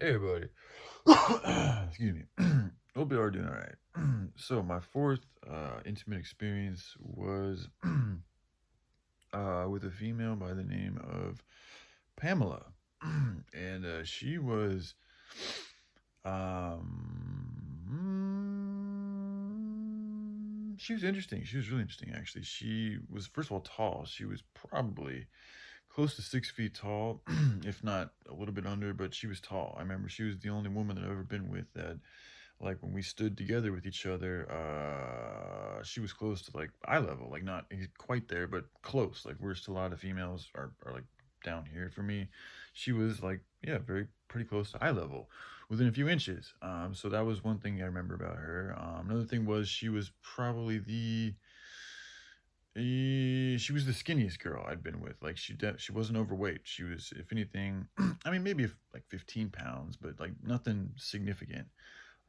Hey, buddy. Excuse me. Hope you are doing all right. So, my fourth intimate experience was with a female by the name of Pamela, and she was interesting. She was really interesting, actually. She was, first of all, tall. She was probably close to 6 feet tall, if not a little bit under, but she was tall. I remember she was the only woman that I've ever been with that, like, when we stood together with each other, she was close to like eye level, like not quite there, but close. Like, where still a lot of females are like down here. For me, she was like, yeah, very pretty close to eye level, within a few inches. So that was one thing I remember about her. Another thing was she was probably she was the skinniest girl I'd been with. Like, she wasn't overweight. She was, if anything, I mean, maybe like 15 pounds, but like nothing significant.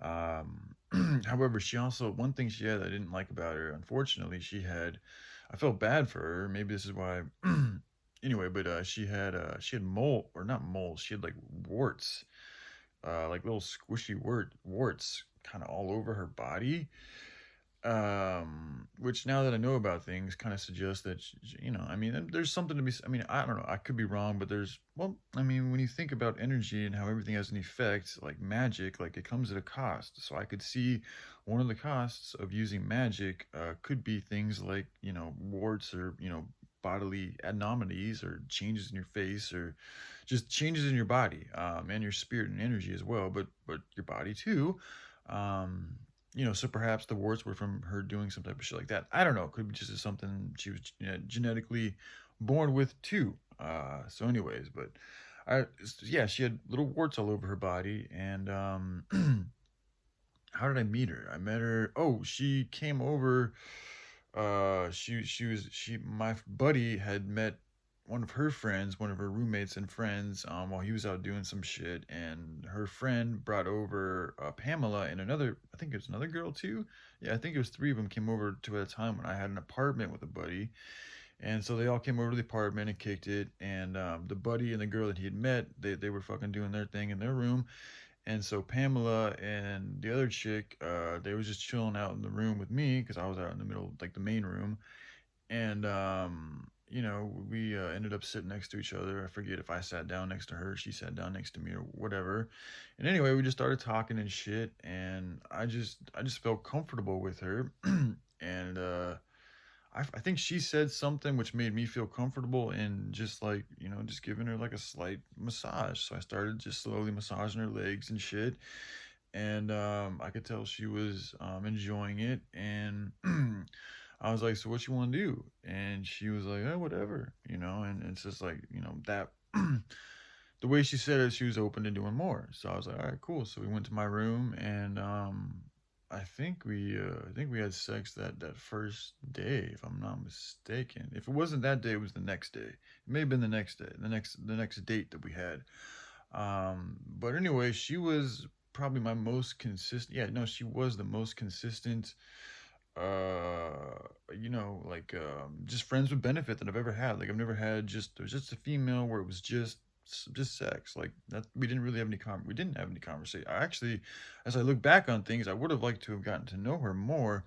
Um, However, she also, one thing she had I didn't like about her, unfortunately, I felt bad for her. Maybe this is why. Anyway, but she had mole, or not moles. She had like warts, like little squishy warts, kind of all over her body, which, now that I know about things, kind of suggests that I mean, there's something to be I mean, I don't know, I could be wrong, but well, I mean, when you think about energy and how everything has an effect, like magic, like, it comes at a cost. So I could see one of the costs of using magic could be things like, warts, or bodily abnormalities, or changes in your face, or just changes in your body, and your spirit and energy as well, but your body too. um so perhaps the warts were from her doing some type of shit like that. I don't know. It could be just something she was, genetically born with too. So, anyways, but yeah, she had little warts all over her body, and how did I meet her? I met her. Oh, she came over. My buddy had met one of her friends, one of her roommates and friends, while he was out doing some shit, and her friend brought over Pamela and another. I think it was another girl too. Yeah, I think it was three of them came over to at a time when I had an apartment with a buddy, and so they all came over to the apartment and kicked it. And the buddy and the girl that he had met, they were fucking doing their thing in their room, and so Pamela and the other chick, they was just chilling out in the room with me because I was out in the middle, like the main room. And we ended up sitting next to each other. I forget if I sat down next to her, she sat down next to me, or whatever. And anyway, we just started talking and shit, and I just felt comfortable with her. And I think she said something which made me feel comfortable, and just like, just giving her like a slight massage. So I started just slowly massaging her legs and shit. And I could tell she was enjoying it. And I was like, "So what you want to do?" And she was like, whatever, And it's just like, that. The way she said it, she was open to doing more. So I was like, "All right, cool." So we went to my room, and I think we had sex that first day, if I'm not mistaken. If it wasn't that day, it was the next day. It may have been the next day, the next date that we had. But anyway, she was probably my most consistent. Yeah, no, she was the most consistent. Like, just friends with benefit that I've ever had. Like, I've never had just there was just a female where it was just sex, like that. We didn't have any conversation. I actually, as I look back on things, I would have liked to have gotten to know her more,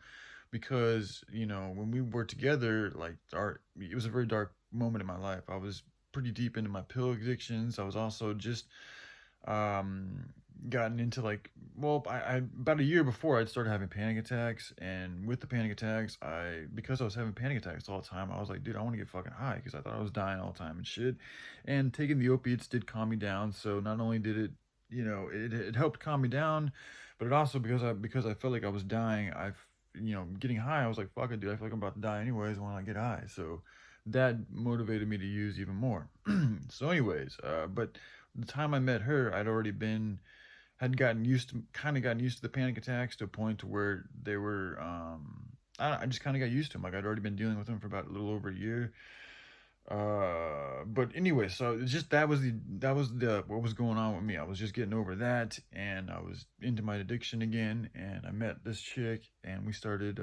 because when we were together, like, it was a very dark moment in my life. I was pretty deep into my pill addictions. I was also just um gotten into, like, well, I about a year before, I'd started having panic attacks. And with the panic attacks, because I was having panic attacks all the time, I was like, dude, I want to get fucking high, because I thought I was dying all the time and shit. And taking the opiates did calm me down. So not only did it, it helped calm me down, but it also, because I felt like I was dying, getting high, I was like, fuck it, dude, I feel like I'm about to die anyways when I get high. So that motivated me to use even more. So, anyways, but the time I met her, had gotten used to the panic attacks, to a point to where they were, I just kind of got used to them. Like, I'd already been dealing with them for about a little over a year. But anyway, so it's just that was the what was going on with me. I was just getting over that, and I was into my addiction again. And I met this chick, and we started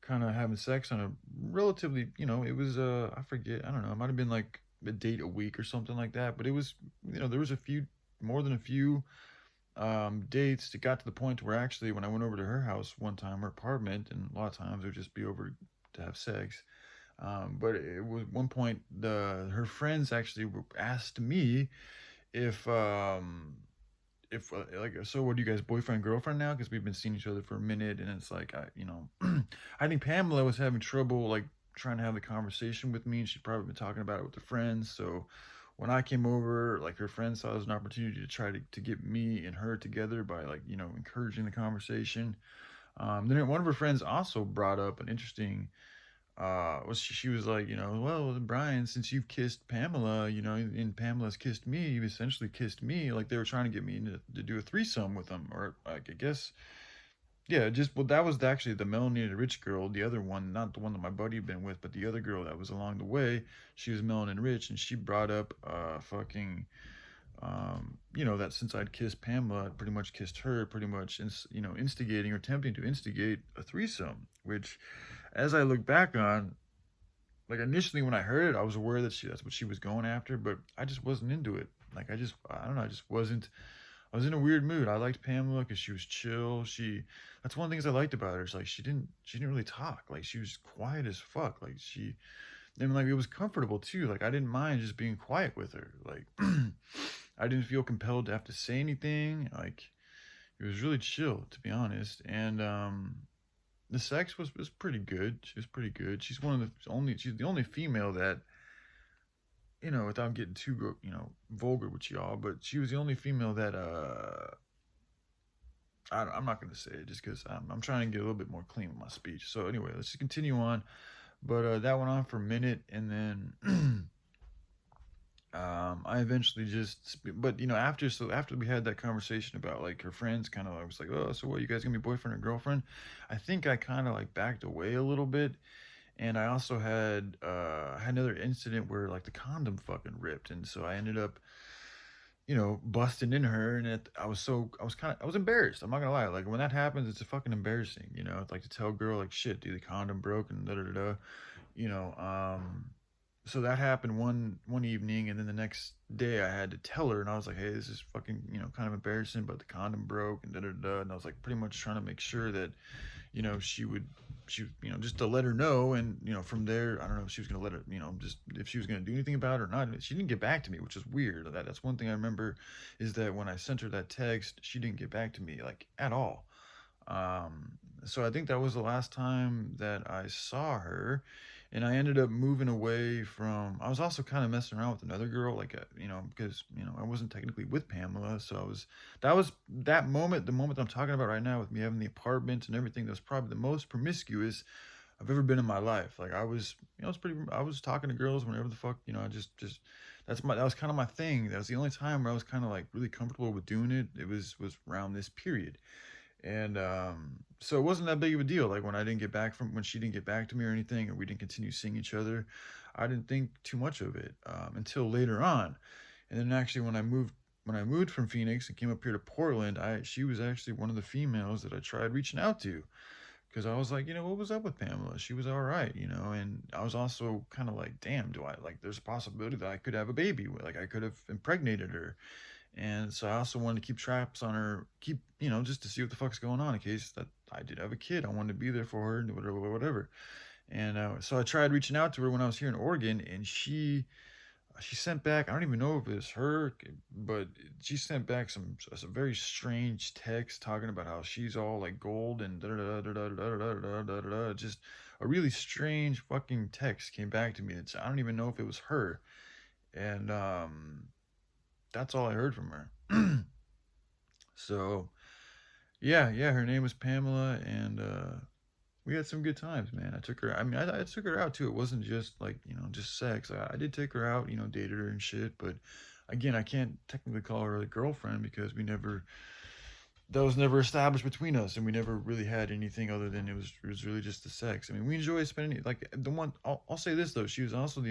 kind of having sex on a relatively, it was, I forget, I don't know, it might have been like a date a week or something like that. But it was, there was a few more than a few dates. It got to the point where actually when I went over to her house one time, her apartment, and a lot of times it would just be over to have sex. But it was one point the her friends actually asked me if like, so what, are you guys boyfriend girlfriend now, because we've been seeing each other for a minute. And it's like, I think Pamela was having trouble like trying to have the conversation with me, and she'd probably been talking about it with her friends. So when I came over, like, her friends saw it as an opportunity to try to get me and her together by, like, encouraging the conversation. Then one of her friends also brought up an interesting was she was like, well, Brian, since you've kissed Pamela, and Pamela's kissed me, you've essentially kissed me. Like, they were trying to get me to do a threesome with them, or like, I guess, yeah, just, well, that was actually the melanated rich girl, the other one, not the one that my buddy had been with, but the other girl that was along the way. She was melanin rich, and she brought up fucking that since I'd kissed Pamela, I'd pretty much kissed her, pretty much, instigating or attempting to instigate a threesome, which, as I look back on, like, initially when I heard it, I was aware that that's what she was going after, but I just wasn't into it. Like, I don't know, I just wasn't. I was in a weird mood. I liked Pamela because she was chill. That's one of the things I liked about her. Is like she didn't really talk. Like, she was quiet as fuck. Like, and like, it was comfortable too. Like, I didn't mind just being quiet with her. Like, I didn't feel compelled to have to say anything. Like, it was really chill, to be honest. And the sex was pretty good. She was pretty good. She's the only female that, without getting too vulgar with y'all, but she was the only female that I'm not gonna say it just because I'm trying to get a little bit more clean with my speech. So anyway, let's just continue on. But that went on for a minute, and then I eventually but after we had that conversation about, like, her friends, kind of, I was like, oh, so what, you guys gonna be boyfriend or girlfriend? I think I kind of like backed away a little bit. And I also had another incident where, like, the condom fucking ripped, and so I ended up, busting in her, and I was embarrassed. I'm not gonna lie. Like, when that happens, it's a fucking embarrassing. It's like to tell a girl, like, shit, dude, the condom broke and da da da da. You know, so that happened one evening, and then the next day I had to tell her, and I was like, hey, this is fucking, kind of embarrassing, but the condom broke and da da da. And I was like, pretty much trying to make sure that, just to let her know. And, from there, I don't know if she was going to let her, just if she was going to do anything about it or not. She didn't get back to me, which is weird. That's one thing I remember, is that when I sent her that text, she didn't get back to me, like, at all. So I think that was the last time that I saw her. And I ended up moving away from. I was also kind of messing around with another girl, like, because I wasn't technically with Pamela, so that was that moment, the moment that I'm talking about right now, with me having the apartment and everything. That was probably the most promiscuous I've ever been in my life. Like, I was talking to girls whenever the fuck, I just that was kind of my thing. That was the only time where I was kind of like really comfortable with doing it. It was around this period. And so it wasn't that big of a deal. Like, when she didn't get back to me or anything, or we didn't continue seeing each other, I didn't think too much of it until later on. And then actually, when I moved from Phoenix and came up here to Portland, she was actually one of the females that I tried reaching out to, because I was like, what was up with Pamela? She was all right, and I was also kind of like, damn, do I, like, there's a possibility that I could have a baby, like, I could have impregnated her. And so I also wanted to keep traps on her, just to see what the fuck's going on in case that I did have a kid. I wanted to be there for her, and whatever. And so I tried reaching out to her when I was here in Oregon, and she sent back. I don't even know if it's her, but she sent back some very strange text talking about how she's all like gold and da da da da da da da da da da. Just a really strange fucking text came back to me. I don't even know if it was her, and that's all I heard from her. So yeah, her name was Pamela, and we had some good times, man. I took her. I mean, I took her out too. It wasn't just like, just sex. I did take her out, dated her and shit. But again, I can't technically call her a girlfriend because that was never established between us, and we never really had anything other than it was really just the sex. I mean, we enjoy spending, like, the one. I'll say this though, she was also the